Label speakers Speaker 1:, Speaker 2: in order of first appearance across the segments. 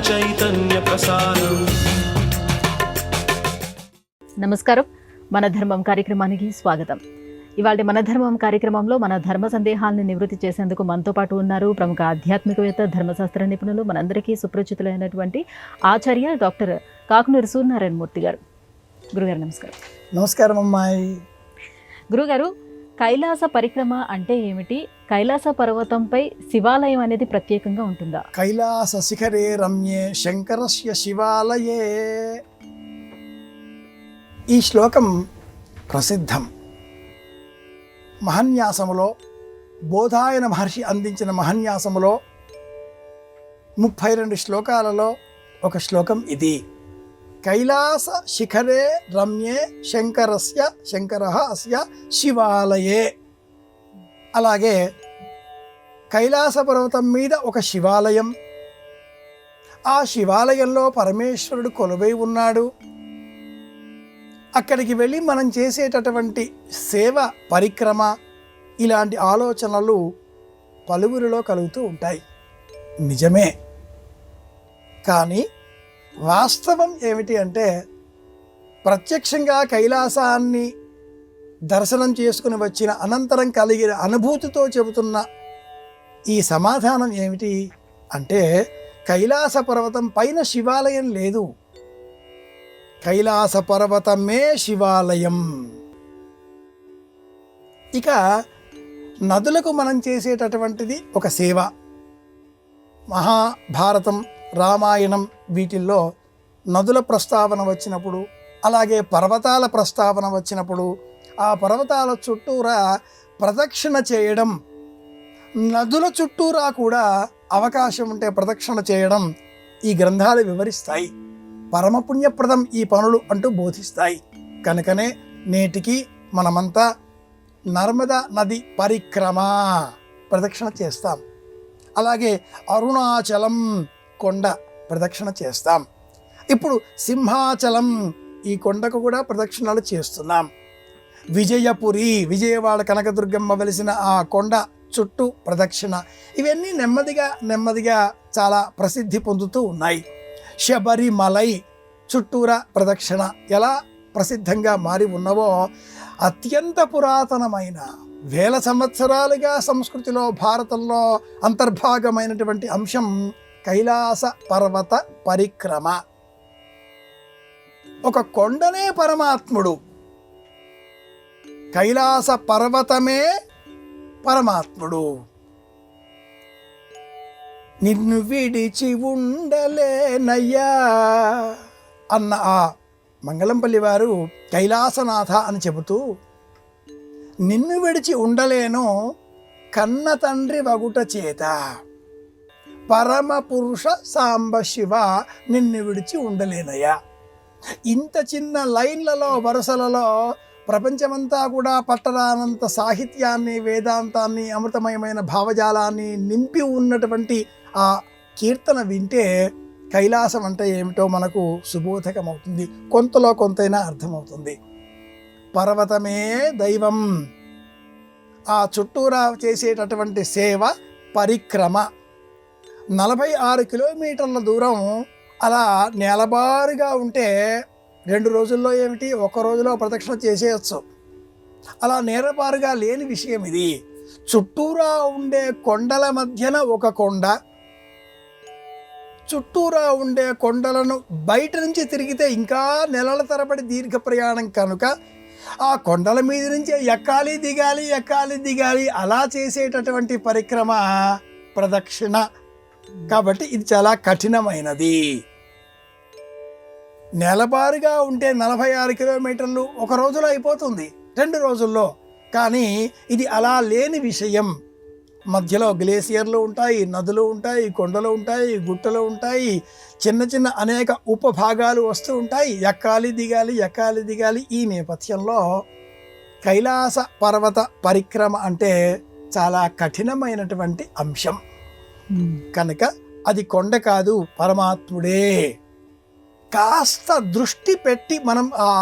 Speaker 1: చైతన్య ప్రసారం.
Speaker 2: నమస్కారం. మన ధర్మం కార్యక్రమానికి స్వాగతం. ఇవాళ మన ధర్మం కార్యక్రమంలో మన ధర్మ సందేహాలను నివృత్తి చేసేందుకు మనతో పాటు ఉన్నారు ప్రముఖ ఆధ్యాత్మికవేత్త, ధర్మశాస్త్ర నిపుణులు, మనందరికీ సుపరిచితులైనటువంటి ఆచార్య డాక్టర్ కాకునూరి సూర్యనారాయణ మూర్తి గారు. గురుగారు నమస్కారం.
Speaker 3: నమస్కారం అమ్మాయి.
Speaker 2: గురుగారు, కైలాస పరిక్రమ అంటే ఏమిటి? కైలాస పర్వతంపై శివాలయం అనేది ప్రత్యేకంగా ఉంటుందా?
Speaker 3: కైలాస శిఖరే రమ్యే శంకరస్య శివాలయే. ఈ శ్లోకం ప్రసిద్ధం. మహన్యాసములో బోధాయన మహర్షి అందించిన మహన్యాసములో 32 శ్లోకాలలో ఒక శ్లోకం ఇది. కైలాస శిఖరే రమ్యే శంకరః అస్య శివాలయే. అలాగే కైలాస పర్వతం మీద ఒక శివాలయం, ఆ శివాలయంలో పరమేశ్వరుడు కొలువై ఉన్నాడు. అక్కడికి వెళ్ళి మనం చేసేటటువంటి సేవ, పరిక్రమ, ఇలాంటి ఆలోచనలు పలువురిలో కలుగుతూ ఉంటాయి. నిజమే. కానీ వాస్తవం ఏమిటి అంటే, ప్రత్యక్షంగా కైలాసాన్ని దర్శనం చేసుకుని వచ్చిన అనంతరం కలిగిన అనుభూతితో చెబుతున్న ఈ సమాధానం ఏమిటి అంటే, కైలాస పర్వతం పైన శివాలయం లేదు, కైలాస పర్వతమే శివాలయం. ఇక నదులకు మనం చేసేటటువంటిది ఒక సేవ. మహాభారతం, రామాయణం వీటిల్లో నదుల ప్రస్తావన వచ్చినప్పుడు, అలాగే పర్వతాల ప్రస్తావన వచ్చినప్పుడు ఆ పర్వతాల చుట్టూరా ప్రదక్షిణ చేయడం, నదుల చుట్టూరా కూడా అవకాశం ఉంటే ప్రదక్షిణ చేయడం ఈ గ్రంథాలు వివరిస్తాయి. పరమపుణ్యప్రదం ఈ పనులు అంటూ బోధిస్తాయి. కనుకనే నేటికి మనమంతా నర్మదా నది పరిక్రమ ప్రదక్షిణ చేస్తాం. అలాగే అరుణాచలం కొండ ప్రదక్షిణ చేస్తాం. ఇప్పుడు సింహాచలం, ఈ కొండకు కూడా ప్రదక్షిణలు చేస్తున్నాం. విజయపురి, విజయవాడ కనకదుర్గమ్మ వెలిసిన ఆ కొండ చుట్టూ ప్రదక్షిణ. ఇవన్నీ నెమ్మదిగా చాలా ప్రసిద్ధి పొందుతూ ఉన్నాయి. శబరిమలై చుట్టూరా ప్రదక్షిణ ఎలా ప్రసిద్ధంగా మారి ఉన్నవో, అత్యంత పురాతనమైన వేల సంవత్సరాలుగా సంస్కృతిలో, భారతంలో అంతర్భాగమైనటువంటి అంశం కైలాస పర్వత పరిక్రమ. ఒక కొండనే పరమాత్ముడు, కైలాస పర్వతమే పరమాత్ముడు. నిన్ను విడిచి ఉండలేనయ్యా అన్న ఆ మంగళంపల్లి వారు కైలాసనాథ అని చెబుతూ, నిన్ను విడిచి ఉండలేను కన్న తండ్రి వగుట చేత, పరమ పురుష సాంబ శివ నిన్ను విడిచి ఉండలేనయ్యా. ఇంత చిన్న లైన్లలో, వరుసలలో ప్రపంచమంతా కూడా పట్టరానంత సాహిత్యాన్ని, వేదాంతాన్ని, అమృతమయమైన భావజాలాన్ని నింపి ఉన్నటువంటి ఆ కీర్తన వింటే కైలాసం అంటే ఏమిటో మనకు సుబోధకమవుతుంది, కొంతలో కొంతైనా అర్థమవుతుంది. పర్వతమే దైవం. ఆ చుట్టూరా చేసేటటువంటి సేవ, పరిక్రమ 46 కిలోమీటర్ల దూరం అలా నేలబారుగా ఉంటే 2 రోజుల్లో ఏమిటి, 1 రోజులో ప్రదక్షిణ చేసేయచ్చు. అలా నేలబారుగా లేని విషయం ఇది. చుట్టూరా ఉండే కొండల మధ్యన ఒక కొండ, చుట్టూరా ఉండే కొండలను బయట నుంచి తిరిగితే ఇంకా నెలల తరబడి దీర్ఘ ప్రయాణం కనుక ఆ కొండల మీద నుంచే ఎక్కాలి దిగాలి అలా చేసేటటువంటి పరిక్రమ ప్రదక్షిణ. కాబట్టి ఇది చాలా కఠినమైనది. నెలబారుగా ఉంటే 46 కిలోమీటర్లు 1 రోజులో అయిపోతుంది, 2 రోజుల్లో. కానీ ఇది అలా లేని విషయం. మధ్యలో గ్లేసియర్లు ఉంటాయి, నదులు ఉంటాయి, కొండలు ఉంటాయి, గుట్టలు ఉంటాయి, చిన్న అనేక ఉపభాగాలు వస్తూ ఉంటాయి. ఎక్కాలి దిగాలి. ఈ నేపథ్యంలో కైలాస పర్వత పరిక్రమ అంటే చాలా కఠినమైనటువంటి అంశం. కనుక అది కొండ కాదు, పరమాత్ముడే. కాస్త దృష్టి పెట్టి మనం ఆ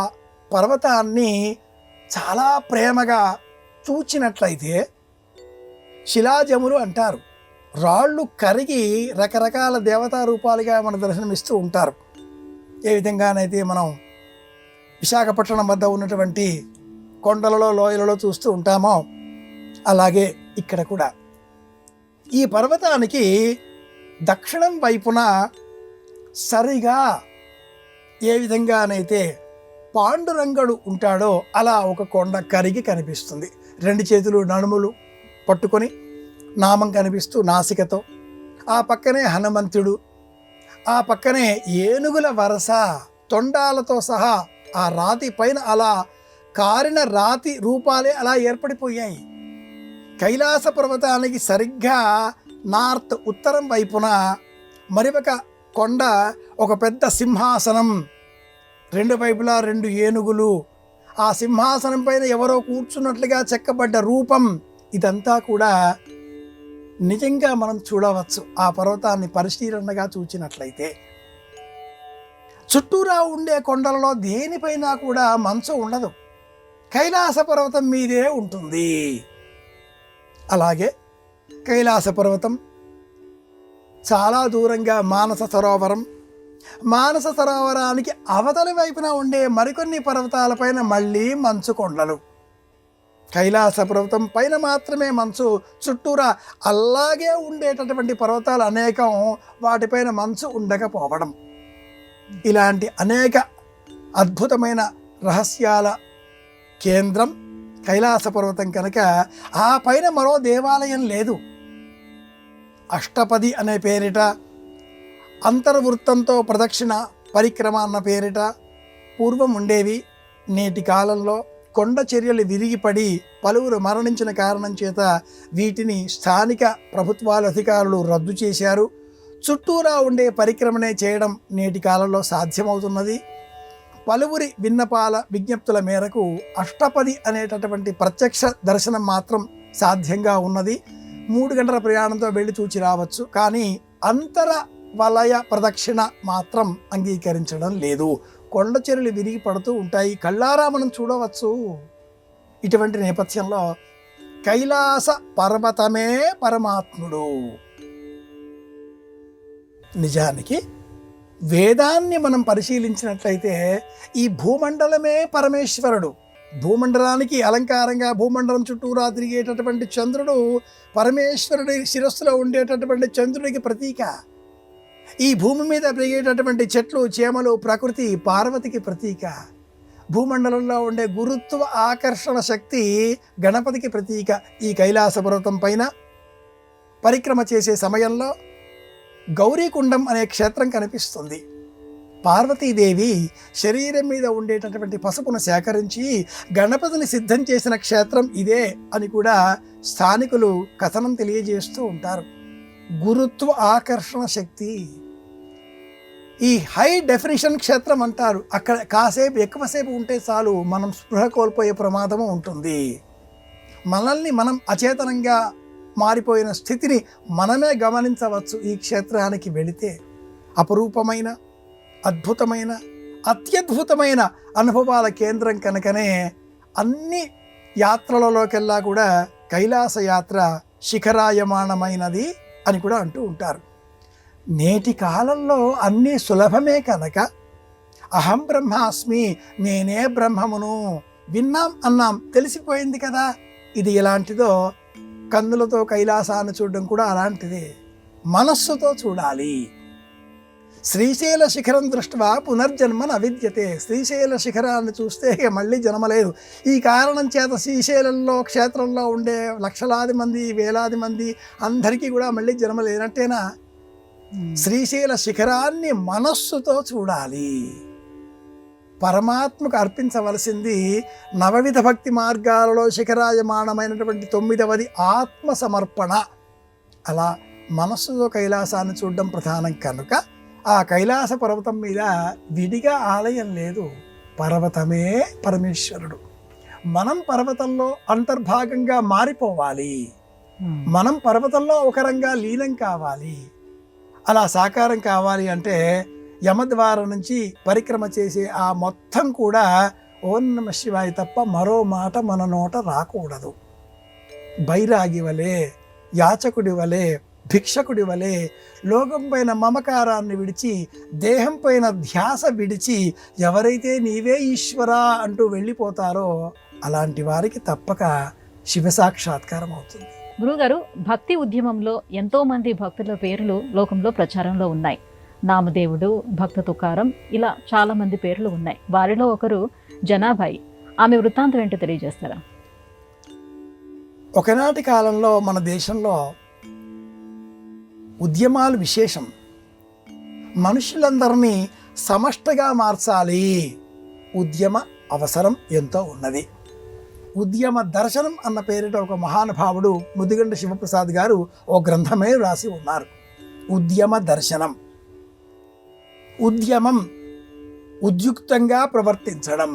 Speaker 3: పర్వతాన్ని చాలా ప్రేమగా చూచినట్లయితే, శిలాజములు అంటారు, రాళ్ళు కరిగి రకరకాల దేవతా రూపాలుగా మన దర్శనమిస్తూ ఉంటారు. ఏ విధంగానైతే మనం విశాఖపట్నం వద్ద ఉన్నటువంటి కొండలలో లోయలలో చూస్తూ ఉంటామో అలాగే ఇక్కడ కూడా ఈ పర్వతానికి దక్షిణం వైపున సరిగా ఏ విధంగానైతే పాండురంగడు ఉంటాడో అలా ఒక కొండ కరిగి కనిపిస్తుంది. 2 చేతులు నడుములు పట్టుకొని నామం కనిపిస్తూ నాసికతో, ఆ పక్కనే హనుమంతుడు, ఆ పక్కనే ఏనుగుల వరస తొండాలతో సహా ఆ రాతి పైన అలా కారిన రాతి రూపాలే అలా ఏర్పడిపోయాయి. కైలాస పర్వతానికి సరిగ్గా నార్త్ ఉత్తరం వైపున మరి ఒక కొండ, ఒక పెద్ద సింహాసనం, 2 వైపులా 2 ఏనుగులు, ఆ సింహాసనం పైన ఎవరో కూర్చున్నట్లుగా చెక్కబడ్డ రూపం, ఇదంతా కూడా నిజంగా మనం చూడవచ్చు. ఆ పర్వతాన్ని పరిశీలనగా చూచినట్లయితే చుట్టూరా ఉండే కొండలలో దేనిపైన కూడా మంచు ఉండదు, కైలాస పర్వతం మీదే ఉంటుంది. అలాగే కైలాస పర్వతం చాలా దూరంగా మానస సరోవరం, మానస సరోవరానికి అవతలి వైపున ఉండే మరికొన్ని పర్వతాలపైన మళ్ళీ మంచు కొండలు. కైలాస పర్వతం పైన మాత్రమే మంచు, చుట్టూరా అలాగే ఉండేటటువంటి పర్వతాలు అనేకం, వాటిపైన మంచు ఉండకపోవడం, ఇలాంటి అనేక అద్భుతమైన రహస్యాల కేంద్రం కైలాస పర్వతం కనుక ఆ పైన మరో దేవాలయం లేదు. అష్టపది అనే పేరిట, అంతర్వృత్తంతో ప్రదక్షిణ పరిక్రమ అన్న పేరిట పూర్వం ఉండేవి. నేటి కాలంలో కొండ చర్యలు విరిగిపడి పలువురు మరణించిన కారణం చేత వీటిని స్థానిక ప్రభుత్వాల అధికారులు రద్దు చేశారు. చుట్టూరా ఉండే పరిక్రమనే చేయడం నేటి కాలంలో సాధ్యమవుతున్నది. పలువురి విన్నపాల విజ్ఞప్తుల మేరకు అష్టపది అనేటటువంటి ప్రత్యక్ష దర్శనం మాత్రం సాధ్యంగా ఉన్నది. 3 గంటల ప్రయాణంతో వెళ్ళి చూచి రావచ్చు. కానీ అంతర వలయ ప్రదక్షిణ మాత్రం అంగీకరించడం లేదు. కొండ చెరువులు విరిగి పడుతూ ఉంటాయి, కళ్ళారా మనం చూడవచ్చు. ఇటువంటి నేపథ్యంలో కైలాస పర్వతమే పరమాత్ముడు. నిజానికి వేదాన్ని మనం పరిశీలించినట్లయితే ఈ భూమండలమే పరమేశ్వరుడు. భూమండలానికి అలంకారంగా భూమండలం చుట్టూరా తిరిగేటటువంటి చంద్రుడు పరమేశ్వరుడి శిరస్సులో ఉండేటటువంటి చంద్రుడికి ప్రతీక. ఈ భూమి మీద పెరిగేటటువంటి చెట్లు చేమలు ప్రకృతి పార్వతికి ప్రతీక. భూమండలంలో ఉండే గురుత్వ ఆకర్షణ శక్తి గణపతికి ప్రతీక. ఈ కైలాస పర్వతం పైన పరిక్రమ చేసే సమయంలో గౌరీకుండం అనే క్షేత్రం కనిపిస్తుంది. పార్వతీదేవి శరీరం మీద ఉండేటటువంటి పసుపును సేకరించి గణపతిని సిద్ధం చేసిన క్షేత్రం ఇదే అని కూడా స్థానికులు కథనం తెలియజేస్తూ ఉంటారు. గురుత్వ ఆకర్షణ శక్తి ఈ హై డెఫినిషన్ క్షేత్రం అంటారు. అక్కడ కాసేపు ఎక్కువసేపు ఉంటే చాలు మనం స్పృహ కోల్పోయే ప్రమాదము ఉంటుంది. మనల్ని మనం అచేతనంగా మారిపోయిన స్థితిని మనమే గమనించవచ్చు. ఈ క్షేత్రానికి వెళితే అపరూపమైన అద్భుతమైన అత్యద్భుతమైన అనుభవాల కేంద్రం కనుకనే అన్ని యాత్రలలోకెల్లా కూడా కైలాస యాత్ర శిఖరాయమానమైనది అని కూడా అంటూ ఉంటారు. నేటి కాలంలో అన్నీ సులభమే కనుక అహం బ్రహ్మాస్మి, నేనే బ్రహ్మమును విన్నాం అన్నాం, తెలిసిపోయింది కదా. ఇది ఎలాంటిదో కన్నులతో కైలాసాన్ని చూడడం కూడా అలాంటిదే. మనస్సుతో చూడాలి. శ్రీశైల శిఖరం దృష్ట్యా పునర్జన్మ నవిద్యతే. శ్రీశైల శిఖరాన్ని చూస్తే మళ్ళీ జన్మలేదు. ఈ కారణం చేత శ్రీశైలంలో క్షేత్రంలో ఉండే లక్షలాది మంది వేలాది మంది అందరికీ కూడా మళ్ళీ జన్మ లేనట్టేనా? శ్రీశైల శిఖరాన్ని మనస్సుతో చూడాలి. పరమాత్మకు అర్పించవలసింది నవవిధ భక్తి మార్గాలలో శిఖరాయమానమైనటువంటి 9వది ఆత్మ సమర్పణ. అలా మనస్సుతో కైలాసాన్ని చూడడం ప్రధానం కనుక ఆ కైలాస పర్వతం మీద విడిగా ఆలయం లేదు, పర్వతమే పరమేశ్వరుడు. మనం పర్వతంలో అంతర్భాగంగా మారిపోవాలి. మనం పర్వతంలో ఒక రంగా లీనం కావాలి. అలా సాకారం కావాలి అంటే యమద్వారం నుంచి పరిక్రమ చేసే ఆ మొత్తం కూడా ఓం నమ శివాయ తప్ప మరో మాట మన నోట రాకూడదు. బైరాగి వలె, యాచకుడి వలె, భిక్షకుడి వలె లోకం పైన మమకారాన్ని విడిచి దేహం పైన ధ్యాస విడిచి ఎవరైతే నీవే ఈశ్వరా అంటూ వెళ్ళిపోతారో అలాంటి వారికి తప్పక శివ సాక్షాత్కారం అవుతుంది.
Speaker 2: గురుగారు, భక్తి ఉద్యమంలో ఎంతో మంది భక్తుల పేర్లు లోకంలో ప్రచారంలో ఉన్నాయి. నామదేవుడు, భక్త తుకారం, ఇలా చాలా మంది పేర్లు ఉన్నాయి. వారిలో ఒకరు జనాబాయి. ఆమె వృత్తాంతం ఏంటో తెలియజేస్తారా?
Speaker 3: ఒకనాటి కాలంలో మన దేశంలో ఉద్యమాలు విశేషం. మనుషులందరినీ సమష్టిగా మార్చాలి. ఉద్యమ అవసరం ఎంతో ఉన్నది. ఉద్యమ దర్శనం అన్న పేరిట ఒక మహానుభావుడు ముదిగండ శివప్రసాద్ గారు ఓ గ్రంథమే రాసి ఉన్నారు. ఉద్యమ దర్శనం. ఉద్యమం ఉద్యుక్తంగా ప్రవర్తించడం,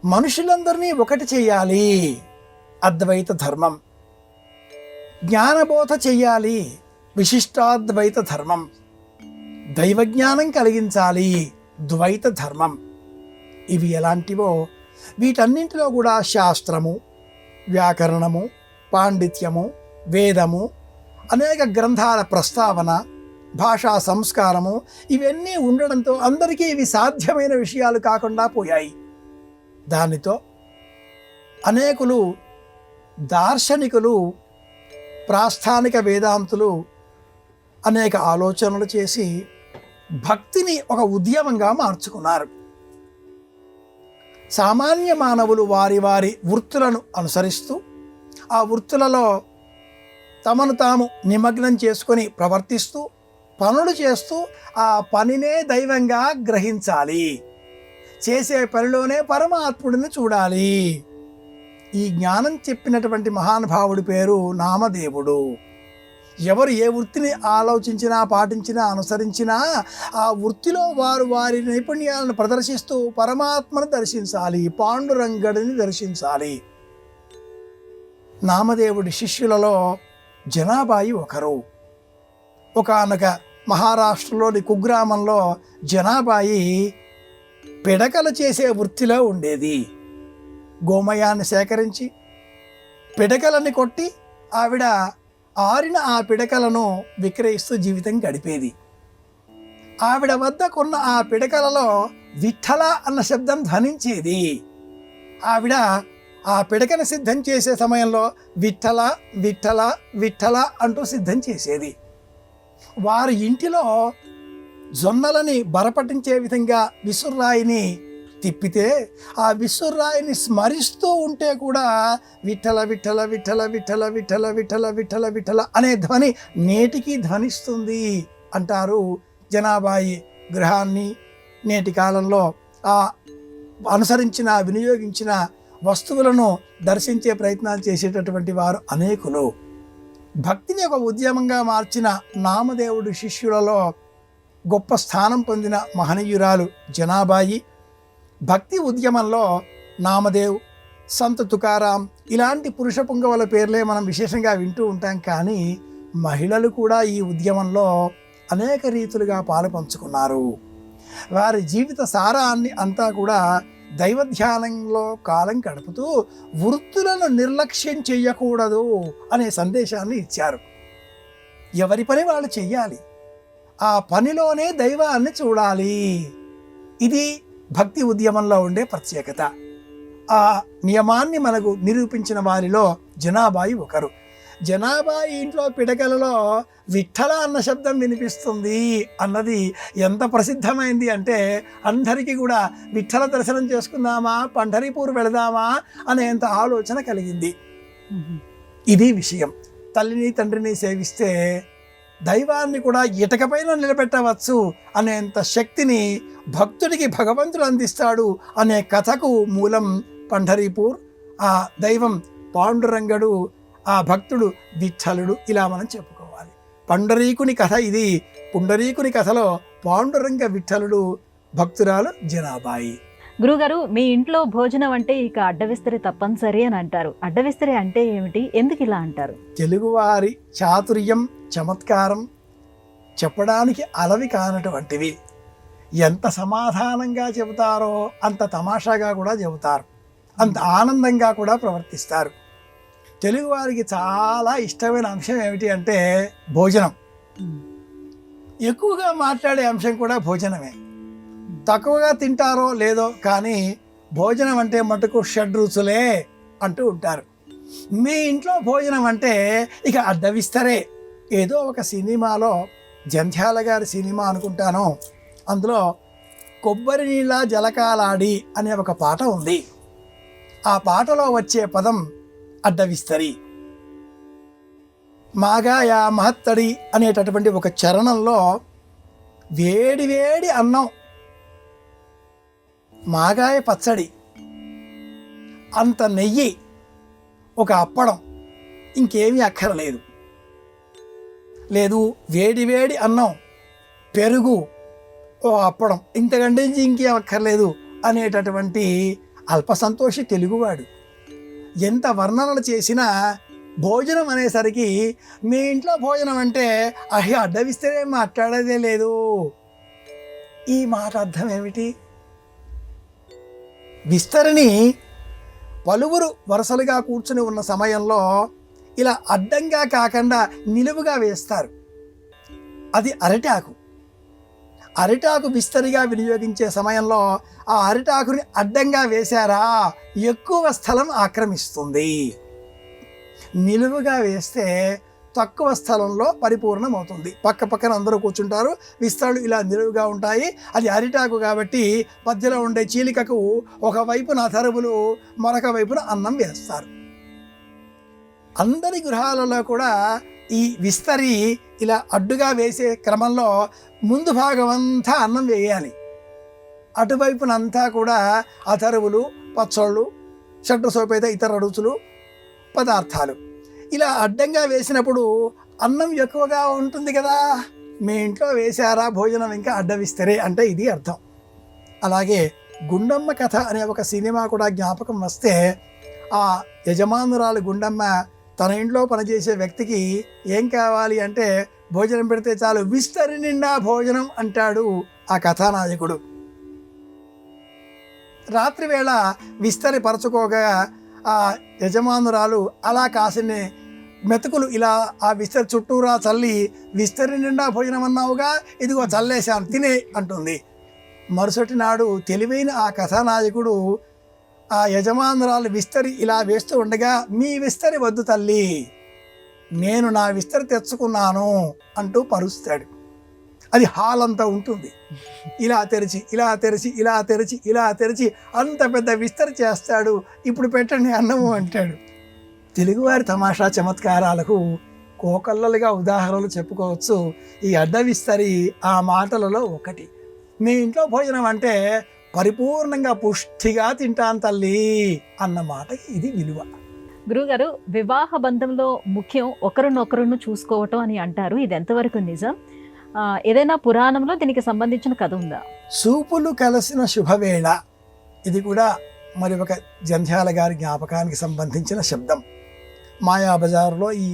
Speaker 3: మనుషులందరినీ ఒకటి చేయాలి, అద్వైత ధర్మం. జ్ఞానబోధ చెయ్యాలి, విశిష్టాద్వైత ధర్మం. దైవజ్ఞానం కలిగించాలి, ద్వైత ధర్మం. ఇవి ఎలాంటివో వీటన్నింటిలో కూడా శాస్త్రము, వ్యాకరణము, పాండిత్యము, వేదము, అనేక గ్రంథాల ప్రస్తావన, భాషా సంస్కారము ఇవన్నీ ఉండడంతో అందరికీ ఇవి సాధ్యమైన విషయాలు కాకుండా పోయాయి. దానితో అనేకులు దార్శనికులు, ప్రాస్థానిక వేదాంతులు అనేక ఆలోచనలు చేసి భక్తిని ఒక ఉద్యమంగా మార్చుకున్నారు. సామాన్య మానవులు వారి వారి వృత్తులను అనుసరిస్తూ ఆ వృత్తులలో తమను తాము నిమగ్నం చేసుకొని ప్రవర్తిస్తూ పనులు చేస్తూ ఆ పనినే దైవంగా గ్రహించాలి. చేసే పనిలోనే పరమాత్ముడిని చూడాలి. ఈ జ్ఞానం చెప్పినటువంటి మహానుభావుడి పేరు నామదేవుడు. ఎవరు ఏ వృత్తిని ఆలోచించినా, పాటించినా, అనుసరించినా ఆ వృత్తిలో వారు వారి నైపుణ్యాలను ప్రదర్శిస్తూ పరమాత్మను దర్శించాలి, పాండురంగడిని దర్శించాలి. నామదేవుడి శిష్యులలో జనాబాయి ఒకరు. ఒకానొక మహారాష్ట్రలోని కుగ్రామంలో జనాబాయి పిడకలు చేసే వృత్తిలో ఉండేది. గోమయాన్ని సేకరించి పిడకలని కొట్టి ఆవిడ ఆరిన ఆ పిడకలను విక్రయిస్తూ జీవితం గడిపేది. ఆవిడ వద్ద కొన్న ఆ పిడకలలో విఠల అన్న శబ్దం ధ్వనించేది. ఆవిడ ఆ పిడకను సిద్ధం చేసే సమయంలో విఠల విఠల విఠల అంటూ సిద్ధం చేసేది. వారి ఇంటిలో జొన్నలని బరపటించే విధంగా విసుర్రాయిని తిప్పితే ఆ విసుర్రాయిని స్మరిస్తూ ఉంటే కూడా విఠల విఠల విఠల విఠల విఠల విఠల విఠల విఠల అనే ధ్వని నేటికి ధ్వనిస్తుంది అంటారు. జనాబాయి గృహాన్ని నేటి కాలంలో ఆ అనుసరించిన, వినియోగించిన వస్తువులను దర్శించే ప్రయత్నాలు చేసేటటువంటి వారు అనేకులు. భక్తిని ఒక ఉద్యమంగా మార్చిన నామదేవుడి శిష్యులలో గొప్ప స్థానం పొందిన మహనీయురాలు జనాబాయి. భక్తి ఉద్యమంలో నామదేవ్, సంత్ తుకారాం ఇలాంటి పురుష పుంగవుల పేర్లే మనం విశేషంగా వింటూ ఉంటాం. కానీ మహిళలు కూడా ఈ ఉద్యమంలో అనేక రీతులుగా పాలు పంచుకున్నారు. వారి జీవిత సారాన్ని అంతా కూడా దైవ ధ్యానంలో కాలం గడుపుతూ వృత్తులను నిర్లక్ష్యం చెయ్యకూడదు అనే సందేశాన్ని ఇచ్చారు. ఎవరి పని వాళ్ళు చెయ్యాలి, ఆ పనిలోనే దైవాన్ని చూడాలి. ఇది భక్తి ఉద్యమంలో ఉండే ప్రత్యేకత. ఆ నియమాన్ని మనకు నిరూపించిన వారిలో జనాబాయి ఒకరు. జనాబాయి ఇంట్లో పిడకలలో విఠల అన్న శబ్దం వినిపిస్తుంది అన్నది ఎంత ప్రసిద్ధమైంది అంటే అందరికీ కూడా విఠల దర్శనం చేసుకుందామా, పంఢరీపూర్ వెళదామా అనేంత ఆలోచన కలిగింది. ఇది విషయం. తల్లిని తండ్రిని సేవిస్తే దైవాన్ని కూడా ఇటకపైన నిలబెట్టవచ్చు అనేంత శక్తిని భక్తుడికి భగవంతుడు అందిస్తాడు అనే కథకు మూలం పంఢరీపూర్. ఆ దైవం పాండురంగడు, ఆ భక్తుడు విఠలుడు. ఇలా మనం చెప్పుకోవాలి. పండరీకుని కథ ఇది. పుండరీకుని కథలో పాండురంగ విఠలుడు, భక్తురాలు జనాబాయి.
Speaker 2: గురుగారు, మీ ఇంట్లో భోజనం అంటే ఇక అడ్డవిస్తరి తప్పనిసరి అని అంటారు. అడ్డవిస్తరి అంటే ఏమిటి, ఎందుకు ఇలా అంటారు?
Speaker 3: తెలుగువారి చాతుర్యం, చమత్కారం చెప్పడానికి అలవి కానటువంటివి. ఎంత సమాధానంగా చెబుతారో అంత తమాషాగా కూడా చెబుతారు, అంత ఆనందంగా కూడా ప్రవర్తిస్తారు. తెలుగువారికి చాలా ఇష్టమైన అంశం ఏమిటి అంటే భోజనం. ఎక్కువగా మాట్లాడే అంశం కూడా భోజనమే. తక్కువగా తింటారో లేదో కానీ భోజనం అంటే మటుకు షడ్రుచులే అంటూ ఉంటారు. మీ ఇంట్లో భోజనం అంటే ఇక అడ్డవిస్తరే. ఏదో ఒక సినిమాలో, జంధ్యాల గారి సినిమా అనుకుంటాను, అందులో కొబ్బరి నీళ్ళ జలకాలాడి అనే ఒక పాట ఉంది. ఆ పాటలో వచ్చే పదం అడ్డవిస్తరి. మాగాయా మహత్తడి అనేటటువంటి ఒక చరణంలో వేడి వేడి అన్నం, మాగాయ పచ్చడి, అంత నెయ్యి, ఒక అప్పడం, ఇంకేమీ అక్కర్లేదు. లేదు వేడి వేడి అన్నం, పెరుగు, ఓ అప్పడం, ఇంతకంటే ఇంకేం అక్కర్లేదు అనేటటువంటి అల్పసంతోషి తెలుగువాడు. ఎంత వర్ణనలు చేసినా భోజనం అనేసరికి మీ ఇంట్లో భోజనం అంటే అయ్యో అడ్డవిస్తే మాట్లాడేదే లేదు. ఈ మాట అర్థం ఏమిటి? విస్తరిని పలువురు వరుసలుగా కూర్చుని ఉన్న సమయంలో ఇలా అడ్డంగా కాకుండా నిలువుగా వేస్తారు. అది అరిటాకు. అరిటాకు విస్తరిగా వినియోగించే సమయంలో ఆ అరిటాకుని అడ్డంగా వేశారా ఎక్కువ స్థలం ఆక్రమిస్తుంది. నిలువుగా వేస్తే తక్కువ స్థలంలో పరిపూర్ణమవుతుంది. పక్క పక్కన అందరూ కూర్చుంటారు, విస్తరలు ఇలా నిలువుగా ఉంటాయి. అది అరిటాకు కాబట్టి మధ్యలో ఉండే చీలికకు ఒకవైపున తరువులు, మరొక వైపున అన్నం వేస్తారు. అందరి గృహాలలో కూడా ఈ విస్తరి ఇలా అడ్డుగా వేసే క్రమంలో ముందు భాగం అంతా అన్నం వేయాలి. అటువైపునంతా కూడా అతరువులు, పచ్చళ్ళు, షడ్రసోపేత ఇతర రుచులు, పదార్థాలు ఇలా అడ్డంగా వేసినప్పుడు అన్నం ఎక్కువగా ఉంటుంది కదా. మీ ఇంట్లో వేశారా భోజనం ఇంకా అడ్డవిస్తరే అంటే ఇది అర్థం. అలాగే గుండమ్మ కథ అనే ఒక సినిమా కూడా జ్ఞాపకం వస్తే, ఆ యజమానురాలు గుండమ్మ తన ఇంట్లో పనిచేసే వ్యక్తికి ఏం కావాలి అంటే భోజనం పెడితే చాలు, విస్తరి నిండా భోజనం అంటాడు ఆ కథానాయకుడు. రాత్రి వేళ విస్తరి పరచుకోగా ఆ యజమానురాలు అలా కాసిన్ని మెతుకులు ఇలా ఆ విస్తరి చుట్టూరా చల్లి, విస్తరి నిండా భోజనం అన్నావుగా, ఇదిగో చల్లేశాను తినే అంటుంది. మరుసటి నాడు తెలివైన ఆ కథానాయకుడు ఆ యజమానురాలు విస్తరి ఇలా వేస్తూ ఉండగా, మీ విస్తరి వద్దు తల్లి, నేను నా విస్తరి తెచ్చుకున్నాను అంటూ పరుస్తాడు. అది హాల్ అంతా ఉంటుంది. ఇలా తెరిచి ఇలా తెరిచి ఇలా తెరిచి ఇలా తెరిచి అంత పెద్ద విస్తరి చేస్తాడు. ఇప్పుడు పెట్టండి అన్నము అంటాడు. తెలుగువారి తమాషా చమత్కారాలకు కోకల్లలుగా ఉదాహరణలు చెప్పుకోవచ్చు. ఈ అడ్డ విస్తరి ఆ మాటలలో ఒకటి. మీ ఇంట్లో భోజనం అంటే పరిపూర్ణంగా పుష్టిగా తింటాను తల్లి అన్న మాటకి ఇది విలువ.
Speaker 2: గురుగారు, వివాహ బంధంలో ముఖ్యం ఒకరినొకరును చూసుకోవటం అని అంటారు. ఇది ఎంతవరకు నిజం? ఏదైనా పురాణంలో దీనికి సంబంధించిన కథ ఉందా?
Speaker 3: సూపులు కలిసిన శుభవేళ, ఇది కూడా మరి ఒక జంధ్యాల గారి జ్ఞాపకానికి సంబంధించిన శబ్దం. మాయాబజారులో ఈ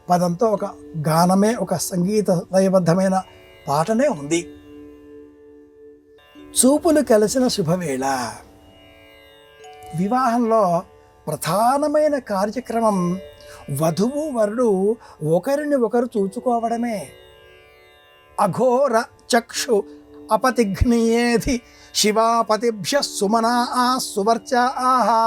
Speaker 3: పదంతో ఒక గానమే, ఒక సంగీత లయబద్ధమైన పాటనే ఉంది. చూపులు కలిసిన శుభవేళ. వివాహంలో ప్రధానమైన కార్యక్రమం వధువు వరుడు ఒకరిని ఒకరు చూచుకోవడమే. అఘోర చక్షు అపతిఘ్నియేధి శివాపతిభ్య సుమనా సువర్చ ఆహా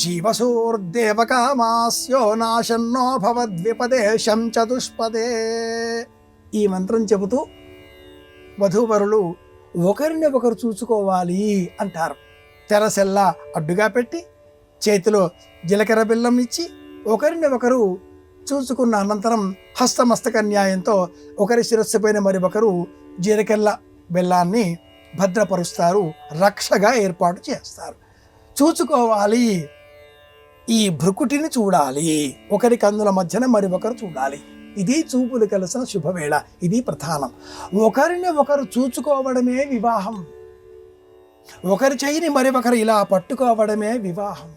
Speaker 3: జీవసూర్దేవకామాస్యో నాశన్నో భవద్విపదేశం చతుష్పదే. ఈ మంత్రం చెబుతూ వధూవరులు ఒకరిని ఒకరు చూసుకోవాలి అంటారు. తెరసెల్లా అడ్డుగా పెట్టి చేతిలో జీలకర్ర బెల్లం ఇచ్చి ఒకరిని ఒకరు చూసుకున్న అనంతరం హస్తమస్తక న్యాయంతో ఒకరి శిరస్సు పైన మరి ఒకరు జీలకర్ర బెల్లాన్ని భద్రపరుస్తారు, రక్షగా ఏర్పాటు చేస్తారు. చూసుకోవాలి, ఈ భృకుటిని చూడాలి, ఒకరి కన్నుల మధ్యన మరి ఒకరు చూడాలి. ఇది చూపులు కలిసిన శుభవేళ. ఇది ప్రధానం. ఒకరిని ఒకరు చూచుకోవడమే వివాహం. ఒకరి చెయ్యిని మరి ఒకరు ఇలా పట్టుకోవడమే వివాహం.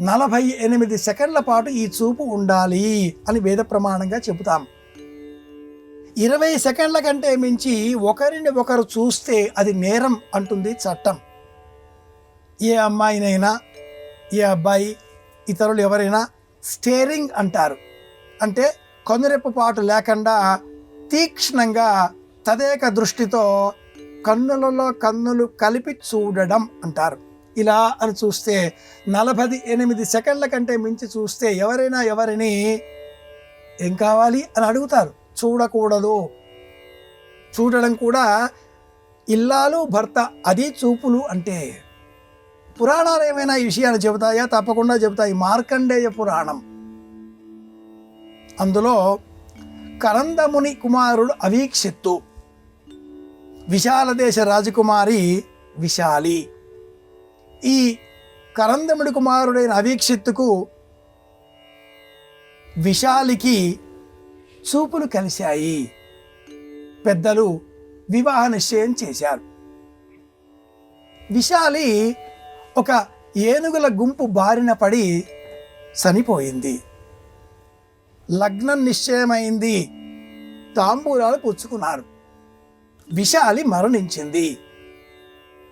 Speaker 3: 48 సెకండ్ల పాటు ఈ చూపు ఉండాలి అని వేద ప్రమాణంగా చెబుతాం. 20 సెకండ్ల కంటే మించి ఒకరిని ఒకరు చూస్తే అది నేరం అంటుంది చట్టం. ఏ అమ్మాయినైనా, ఏ అబ్బాయి, ఇతరులు ఎవరైనా స్టేరింగ్ అంటారు. అంటే కనురెప్పపాటు లేకుండా తీక్ష్ణంగా తదేక దృష్టితో కన్నులలో కన్నులు కలిపి చూడడం అంటారు. ఇలా అని చూస్తే 48 సెకండ్ల కంటే మించి చూస్తే ఎవరైనా ఎవరిని ఏం కావాలి అని అడుగుతారు. చూడకూడదు. చూడడం కూడా ఇల్లాలు భర్త, అది చూపులు అంటే. పురాణాలు ఏమైనా ఈ విషయాలు చెబుతాయా? తప్పకుండా చెబుతాయి. మార్కండేయ పురాణం, అందులో కరందముని కుమారుడు అవీక్షిత్తు, విశాల దేశ రాజకుమారి విశాలి. ఈ కరందముడి కుమారుడైన అవీక్షిత్తుకు విశాలికి చూపులు కలిశాయి. పెద్దలు వివాహ నిశ్చయం చేశారు. విశాలి ఒక ఏనుగుల గుంపు బారిన పడి చనిపోయింది. లగ్నం నిశ్చయమైంది. తాంబూలాలు పుచ్చుకున్నారు. విశాలి మరణించింది.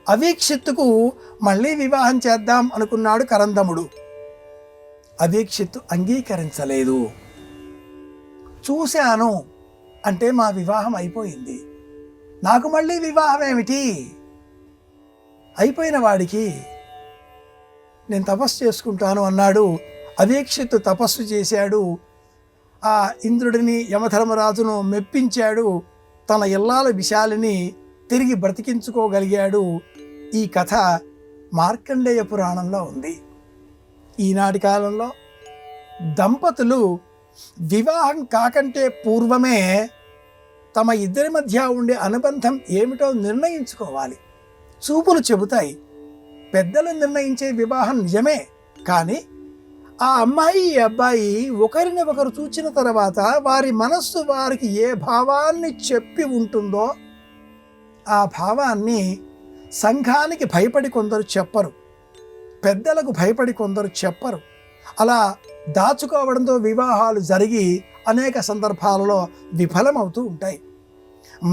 Speaker 3: అవీక్షిత్తుకు మళ్ళీ వివాహం చేద్దాం అనుకున్నాడు కరందముడు. అవీక్షిత్తు అంగీకరించలేదు. చూశాను అంటే మా వివాహం అయిపోయింది, నాకు మళ్ళీ వివాహం ఏమిటి? అయిపోయిన వాడికి నేను తపస్సు చేసుకుంటాను అన్నాడు. అవీక్షిత్తు తపస్సు చేశాడు. ఆ ఇంద్రుడిని, యమధర్మరాజును మెప్పించాడు. తన ఇల్లాల విశాలిని తిరిగి బ్రతికించుకోగలిగాడు. ఈ కథ మార్కండేయ పురాణంలో ఉంది. ఈనాటి కాలంలో దంపతులు వివాహం కాకంటే పూర్వమే తమ ఇద్దరి మధ్య ఉండే అనుబంధం ఏమిటో నిర్ణయించుకోవాలి. చూపులు చెబుతాయి. పెద్దలు నిర్ణయించే వివాహం నిజమే, కానీ ఆ అమ్మాయి ఈ అబ్బాయి ఒకరిని ఒకరు చూచిన తర్వాత వారి మనస్సు వారికి ఏ భావాన్ని చెప్పి ఉంటుందో ఆ భావాన్ని సంఘానికి భయపడి కొందరు చెప్పరు, పెద్దలకు భయపడి కొందరు చెప్పరు. అలా దాచుకోవడంతో వివాహాలు జరిగి అనేక సందర్భాలలో విఫలమవుతూ ఉంటాయి.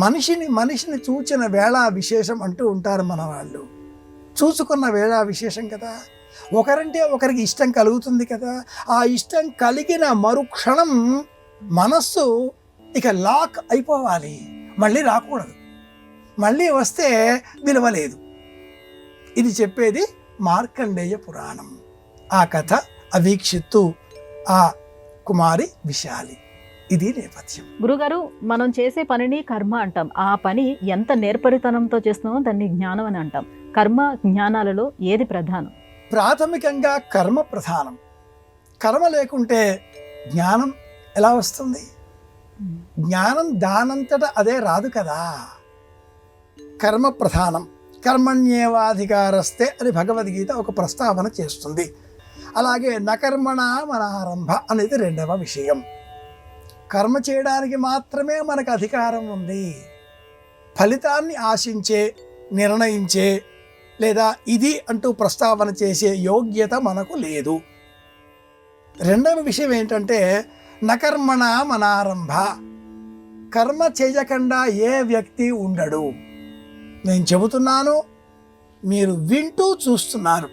Speaker 3: మనిషిని చూచిన వేళ విశేషం అంటూ ఉంటారు మన వాళ్ళు. చూసుకున్న వేళ విశేషం కదా. ఒకరంటే ఒకరికి ఇష్టం కలుగుతుంది కదా. ఆ ఇష్టం కలిగిన మరుక్షణం మనస్సు ఇక లాక్ అయిపోవాలి, మళ్ళీ రాకూడదు. మళ్ళీ వస్తే విలువలేదు. ఇది చెప్పేది మార్కండేయ పురాణం. ఆ కథ అవీక్షిత్తు, ఆ కుమారి విశాలి. ఇది నేపథ్యం.
Speaker 2: గురుగారు, మనం చేసే పనిని కర్మ అంటాం. ఆ పని ఎంత నేర్పరితనంతో చేస్తున్నామో దాన్ని జ్ఞానం అని అంటాం. కర్మ జ్ఞానాలలో ఏది ప్రధానం?
Speaker 3: ప్రాథమికంగా కర్మ ప్రధానం. కర్మ లేకుంటే జ్ఞానం ఎలా వస్తుంది? జ్ఞానం దానంతట అదే రాదు కదా. కర్మ ప్రధానం. కర్మణ్యేవాధికారస్తే అని భగవద్గీత ఒక ప్రస్తావన చేస్తుంది. అలాగే నకర్మణ మనారంభ అనేది రెండవ విషయం. కర్మ చేయడానికి మాత్రమే మనకు అధికారం ఉంది. ఫలితాన్ని ఆశించే, నిర్ణయించే లేదా ఇది అంటూ ప్రస్తావన చేసే యోగ్యత మనకు లేదు. రెండవ విషయం ఏంటంటే నకర్మణ మనారంభ. కర్మ చేయకుండా ఏ వ్యక్తి ఉండడు. నేను చెబుతున్నాను, మీరు వింటూ చూస్తున్నారు.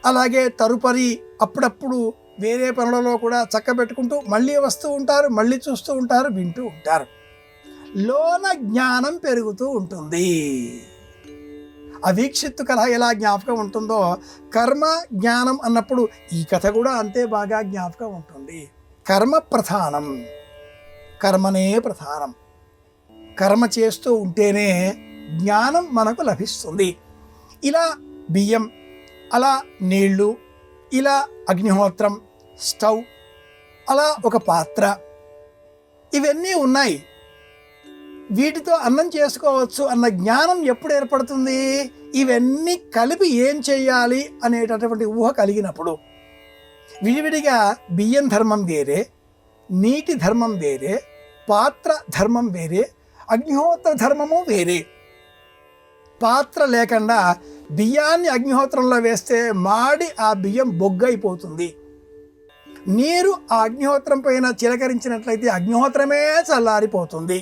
Speaker 3: అలాగే తరుపరి అప్పుడప్పుడు వేరే పనులలో కూడా చక్కబెట్టుకుంటూ మళ్ళీ వస్తూ ఉంటారు, మళ్ళీ చూస్తూ ఉంటారు, వింటూ ఉంటారు. లోన జ్ఞానం పెరుగుతూ ఉంటుంది. అవీక్షిత్తు కథ ఎలా జ్ఞాపకం ఉంటుందో కర్మ జ్ఞానం అన్నప్పుడు ఈ కథ కూడా అంతే బాగా జ్ఞాపకం ఉంటుంది. కర్మ ప్రధానం, కర్మనే ప్రధానం. కర్మ చేస్తూ ఉంటేనే జ్ఞానం మనకు లభిస్తుంది. ఇలా బియ్యం, అలా నీళ్లు, ఇలా అగ్నిహోత్రం, స్టవ్, అలా ఒక పాత్ర, ఇవన్నీ ఉన్నాయి. వీటితో అన్నం చేసుకోవచ్చు అన్న జ్ఞానం ఎప్పుడు ఏర్పడుతుంది? ఇవన్నీ కలిపి ఏం చేయాలి అనేటటువంటి ఊహ కలిగినప్పుడు. విడివిడిగా బియ్యం ధర్మం వేరే, నీటి ధర్మం వేరే, పాత్ర ధర్మం వేరే, అగ్నిహోత్ర ధర్మము వేరే. పాత్ర లేకుండా బియ్యాన్ని అగ్నిహోత్రంలో వేస్తే మాడి ఆ బియ్యం బొగ్గైపోతుంది. నీరు ఆ అగ్నిహోత్రం పైన చిలకరించినట్లయితే అగ్నిహోత్రమే చల్లారిపోతుంది.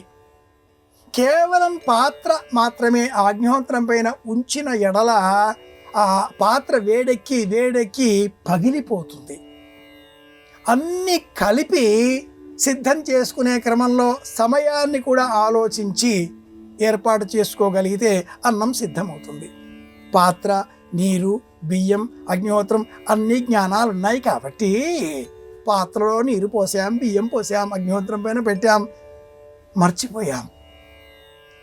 Speaker 3: కేవలం పాత్ర మాత్రమే ఆ అగ్నిహోత్రం పైన ఉంచిన ఎడల ఆ పాత్ర వేడెక్కి పగిలిపోతుంది. అన్నీ కలిపి సిద్ధం చేసుకునే క్రమంలో సమయాన్ని కూడా ఆలోచించి ఏర్పాటు చేసుకోగలిగితే అన్నం సిద్ధమవుతుంది. పాత్ర, నీరు, బియ్యం, అగ్నిహోత్రం అన్ని జ్ఞానాలు ఉన్నాయి కాబట్టి పాత్రలో నీరు పోసాం, బియ్యం పోసాం, అగ్నిహోత్రం పైన పెట్టాం, మర్చిపోయాం.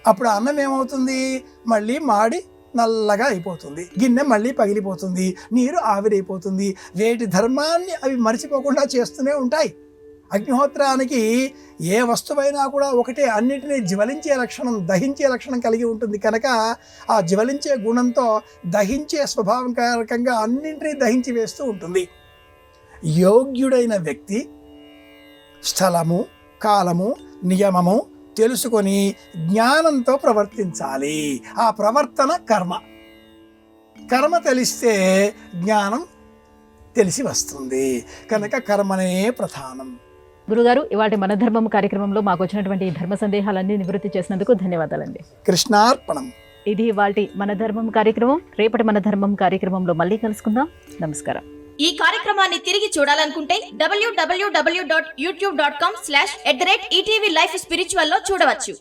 Speaker 3: అప్పుడు అన్నం ఏమవుతుంది? మళ్ళీ మాడి నల్లగా అయిపోతుంది, గిన్నె మళ్ళీ పగిలిపోతుంది, నీరు ఆవిరైపోతుంది. వేటి ధర్మాన్ని అవి మర్చిపోకుండా చేస్తూనే ఉంటాయి. అగ్నిహోత్రానికి ఏ వస్తువైనా కూడా ఒకటే, అన్నిటినీ జ్వలించే లక్షణం, దహించే లక్షణం కలిగి ఉంటుంది కనుక ఆ జ్వలించే గుణంతో దహించే స్వభావం కారకంగా అన్నింటినీ దహించి వేస్తూ ఉంటుంది. యోగ్యుడైన వ్యక్తి స్థలము, కాలము, నియమము తెలుసుకొని జ్ఞానంతో ప్రవర్తించాలి. ఆ ప్రవర్తన కర్మ. కర్మ తెలిస్తే జ్ఞానం తెలిసి వస్తుంది కనుక కర్మనే ప్రధానం.
Speaker 2: గురుగారు, ఇవాటి మన ధర్మం కార్యక్రమంలో మాకు వచ్చినటువంటి ధర్మ సందేహాలన్నీ నివృత్తి చేసినందుకు ధన్యవాదాలండి.
Speaker 3: కృష్ణార్పణం.
Speaker 2: ఇది ఇవాటి మన ధర్మం కార్యక్రమం. రేపటి మన ధర్మం కార్యక్రమంలో మళ్ళీ కలుసుకుందాం. నమస్కారం.
Speaker 4: ఈ కార్యక్రమాన్ని తిరిగి చూడాలనుకుంటే www.youtube.com/ETV Life Spiritual లో చూడవచ్చు.